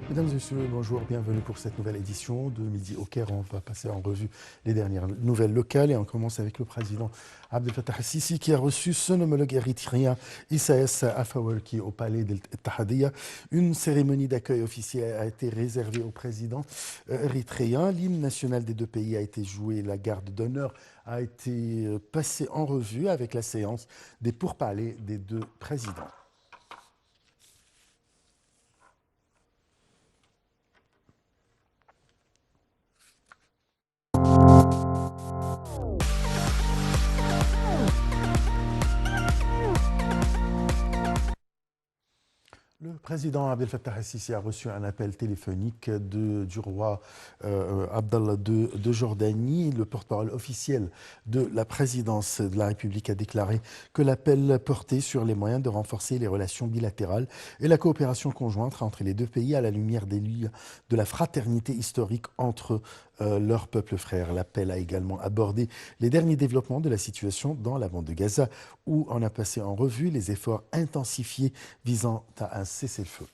Mesdames et messieurs, bonjour, bienvenue pour cette nouvelle édition de Midi au Caire. On va passer en revue les dernières nouvelles locales et on commence avec le président Abdel Fattah el-Sisi qui a reçu son homologue érythréen Issaïas Afwerki au palais d'El Tahadiyya. Une cérémonie d'accueil officielle a été réservée au président érythréen. L'hymne national des deux pays a été joué, la garde d'honneur a été passée en revue avec la séance des pourparlers des deux présidents. Le président Abdel Fattah el-Sisi a reçu un appel téléphonique du roi Abdallah II de Jordanie. Le porte-parole officiel de la présidence de la République a déclaré que l'appel portait sur les moyens de renforcer les relations bilatérales et la coopération conjointe entre les deux pays à la lumière des liens de la fraternité historique entre leurs peuples frères. L'appel a également abordé les derniers développements de la situation dans la bande de Gaza, où on a passé en revue les efforts intensifiés visant à un cessez-le-feu.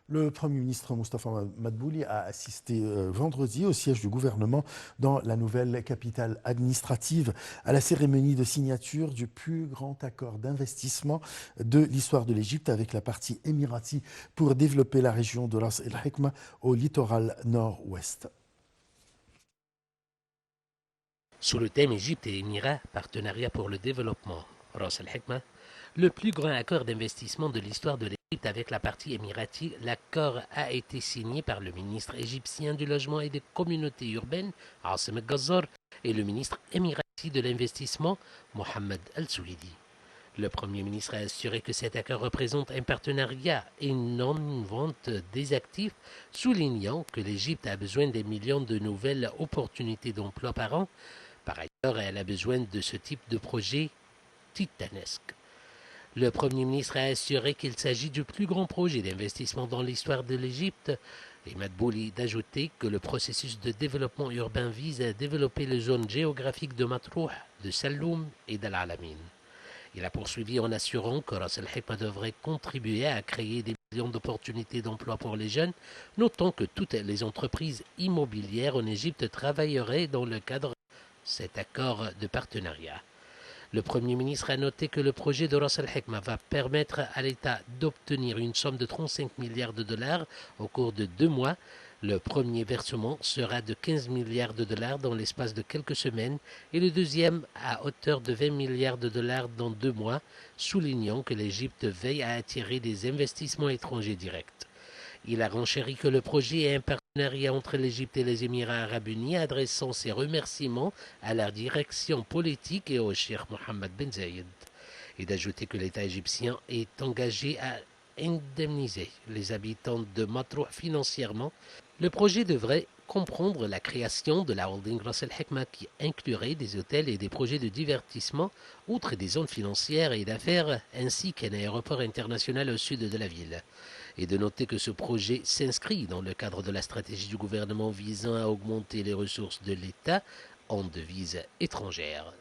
Le Premier ministre Moustapha Madbouli a assisté vendredi au siège du gouvernement dans la nouvelle capitale administrative à la cérémonie de signature du plus grand accord d'investissement de l'histoire de l'Égypte avec la partie émirati pour développer la région de Ras El Hekma au littoral nord-ouest. Sous le thème Égypte et Émirats, partenariat pour le développement, Ras Al Hekma, le plus grand accord d'investissement de l'histoire de l'Égypte avec la partie émirati, l'accord a été signé par le ministre égyptien du logement et des communautés urbaines, Assem Gazzar, et le ministre émirati de l'investissement, Mohamed Al-Souidi. Le Premier ministre a assuré que cet accord représente un partenariat et non une vente des actifs, soulignant que l'Égypte a besoin des millions de nouvelles opportunités d'emploi par an. Par ailleurs, elle a besoin de ce type de projet titanesque. Le Premier ministre a assuré qu'il s'agit du plus grand projet d'investissement dans l'histoire de l'Égypte et Madbouli d'ajouter que le processus de développement urbain vise à développer les zones géographiques de Matrouh, de Salloum et d'Al Alamin. Il a poursuivi en assurant que Ras Al Hekma devrait contribuer à créer des millions d'opportunités d'emploi pour les jeunes, notant que toutes les entreprises immobilières en Égypte travailleraient dans le cadre de cet accord de partenariat. Le Premier ministre a noté que le projet de Ras Al Hekma va permettre à l'État d'obtenir une somme de 35 milliards de dollars au cours de 2 mois. Le premier versement sera de 15 milliards de dollars dans l'espace de quelques semaines et le deuxième à hauteur de 20 milliards de dollars dans 2 mois, soulignant que l'Égypte veille à attirer des investissements étrangers directs. Il a renchéri que le projet est un partenariat entre l'Égypte et les Émirats arabes unis, adressant ses remerciements à la direction politique et au cheikh Mohammed Ben Zayed, et d'ajouter que l'État égyptien est engagé à indemniser les habitants de Matrouh financièrement. Le projet devrait comprendre la création de la holding Ras Al Hekma qui inclurait des hôtels et des projets de divertissement, outre des zones financières et d'affaires, ainsi qu'un aéroport international au sud de la ville. Et de noter que ce projet s'inscrit dans le cadre de la stratégie du gouvernement visant à augmenter les ressources de l'État en devises étrangères.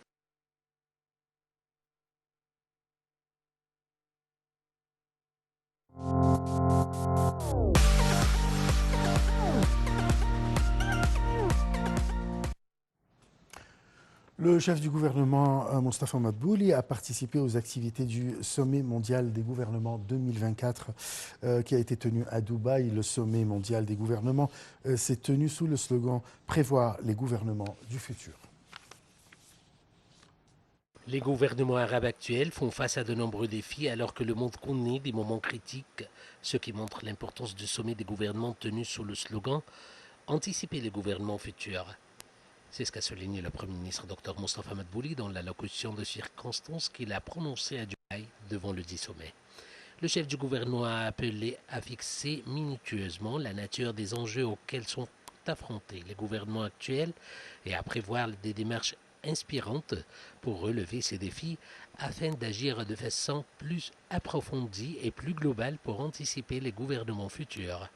Le chef du gouvernement, Moustapha Madbouli, a participé aux activités du sommet mondial des gouvernements 2024 qui a été tenu à Dubaï. Le sommet mondial des gouvernements s'est tenu sous le slogan Prévoir les gouvernements du futur. Les gouvernements arabes actuels font face à de nombreux défis alors que le monde connaît des moments critiques, ce qui montre l'importance du sommet des gouvernements tenu sous le slogan Anticiper les gouvernements futurs. C'est ce qu'a souligné le Premier ministre Dr Moustapha Madbouli dans l'allocution de circonstance qu'il a prononcée à Dubaï devant le dit sommet. Le chef du gouvernement a appelé à fixer minutieusement la nature des enjeux auxquels sont affrontés les gouvernements actuels et à prévoir des démarches inspirantes pour relever ces défis afin d'agir de façon plus approfondie et plus globale pour anticiper les gouvernements futurs.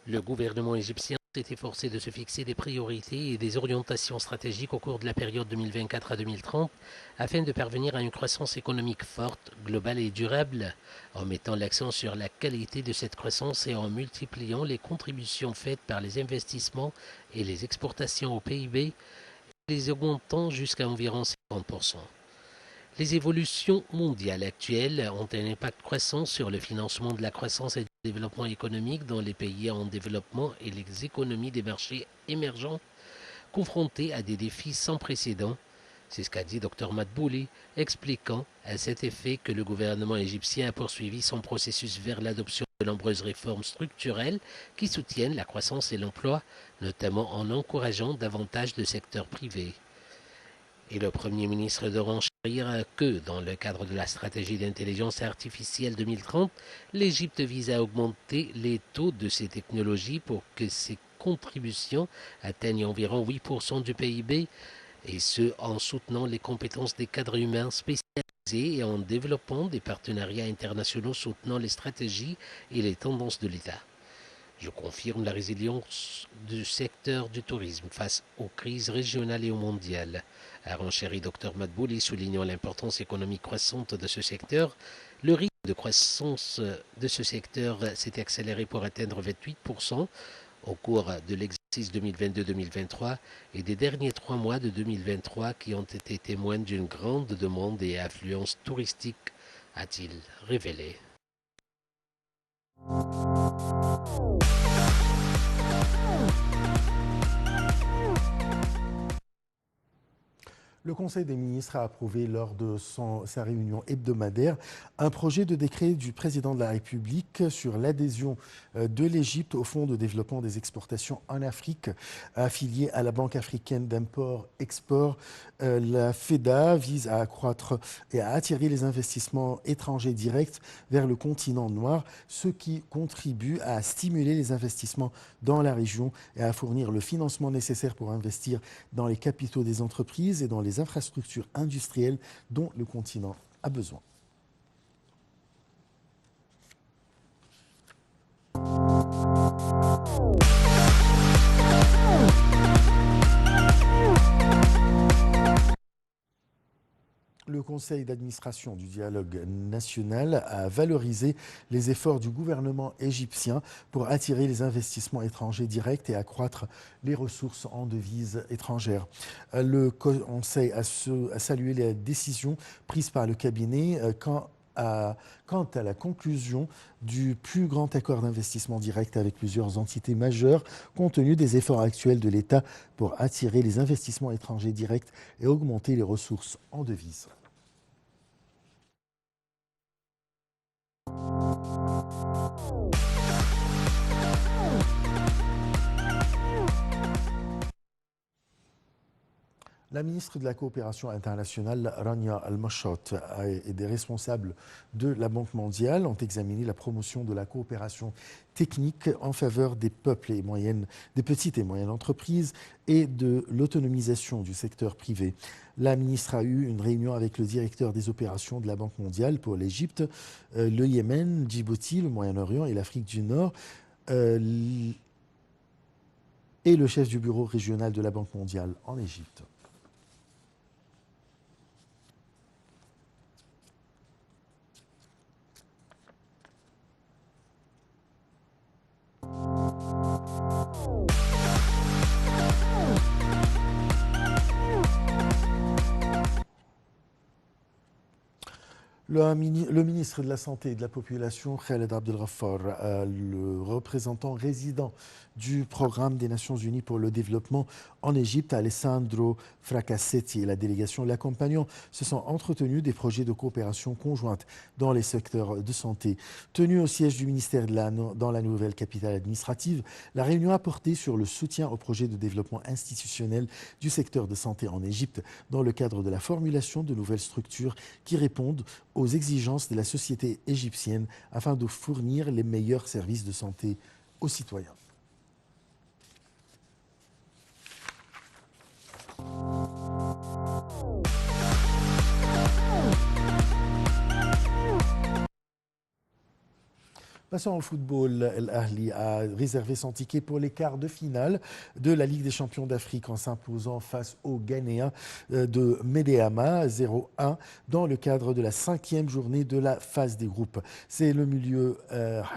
Le gouvernement égyptien s'est efforcé de se fixer des priorités et des orientations stratégiques au cours de la période 2024 à 2030 afin de parvenir à une croissance économique forte, globale et durable, en mettant l'accent sur la qualité de cette croissance et en multipliant les contributions faites par les investissements et les exportations au PIB, les augmentant jusqu'à environ 50%. Les évolutions mondiales actuelles ont un impact croissant sur le financement de la croissance et du développement économique dans les pays en développement et les économies des marchés émergents confrontés à des défis sans précédent. C'est ce qu'a dit Dr Madbouli, expliquant à cet effet que le gouvernement égyptien a poursuivi son processus vers l'adoption de nombreuses réformes structurelles qui soutiennent la croissance et l'emploi, notamment en encourageant davantage de secteurs privés. Et le Premier ministre de renchérir que, dans le cadre de la stratégie d'intelligence artificielle 2030, l'Égypte vise à augmenter les taux de ces technologies pour que ses contributions atteignent environ 8% du PIB, et ce, en soutenant les compétences des cadres humains spécialisés et en développant des partenariats internationaux soutenant les stratégies et les tendances de l'État. Je confirme la résilience du secteur du tourisme face aux crises régionales et mondiales, a renchéri Dr Madbouli, soulignant l'importance économique croissante de ce secteur. Le rythme de croissance de ce secteur s'est accéléré pour atteindre 28% au cours de l'exercice 2022-2023 et des derniers 3 mois de 2023 qui ont été témoins d'une grande demande et affluence touristique, a-t-il révélé. Le Conseil des ministres a approuvé lors de sa réunion hebdomadaire un projet de décret du président de la République sur l'adhésion de l'Égypte au Fonds de développement des exportations en Afrique, affilié à la Banque africaine d'import-export. La FEDA vise à accroître et à attirer les investissements étrangers directs vers le continent noir, ce qui contribue à stimuler les investissements dans la région et à fournir le financement nécessaire pour investir dans les capitaux des entreprises et dans les infrastructures industrielles dont le continent a besoin. Le Conseil d'administration du dialogue national a valorisé les efforts du gouvernement égyptien pour attirer les investissements étrangers directs et accroître les ressources en devises étrangères. Le Conseil a salué les décisions prises par le cabinet quant à la conclusion du plus grand accord d'investissement direct avec plusieurs entités majeures, compte tenu des efforts actuels de l'État pour attirer les investissements étrangers directs et augmenter les ressources en devises. La ministre de la Coopération internationale, Rania Al-Mashot, et des responsables de la Banque mondiale ont examiné la promotion de la coopération technique en faveur des peuples et des petites et moyennes entreprises et de l'autonomisation du secteur privé. La ministre a eu une réunion avec le directeur des opérations de la Banque mondiale pour l'Égypte, le Yémen, Djibouti, le Moyen-Orient et l'Afrique du Nord, et le chef du bureau régional de la Banque mondiale en Égypte. Le ministre de la Santé et de la Population, Khaled Abdel-Ghaffar, le représentant résident du programme des Nations Unies pour le développement en Égypte, Alessandro Fracassetti, et la délégation l'accompagnant se sont entretenus des projets de coopération conjointe dans les secteurs de santé. Tenue au siège du ministère dans la nouvelle capitale administrative, la réunion a porté sur le soutien au projet de développement institutionnel du secteur de santé en Égypte dans le cadre de la formulation de nouvelles structures qui répondent aux exigences de la société égyptienne afin de fournir les meilleurs services de santé aux citoyens. Passons au football. L'Ahli a réservé son ticket pour les quarts de finale de la Ligue des champions d'Afrique en s'imposant face aux Ghanéens de Medeama 0-1 dans le cadre de la 5e journée de la phase des groupes. C'est le milieu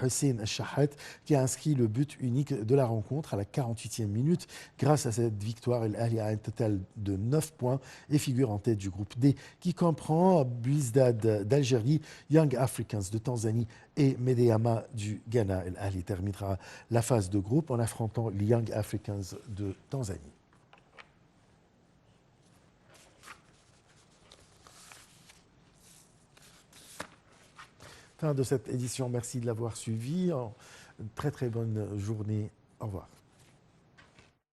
Hussein Shahat qui a inscrit le but unique de la rencontre à la 48e minute. Grâce à cette victoire, l'Ahli a un total de 9 points et figure en tête du groupe D qui comprend Blizdad d'Algérie, Young Africans de Tanzanie et Medeama du Ghana. L'Ahli terminera la phase de groupe en affrontant les Young Africans de Tanzanie. Fin de cette édition. Merci de l'avoir suivi. Une très très bonne journée. Au revoir.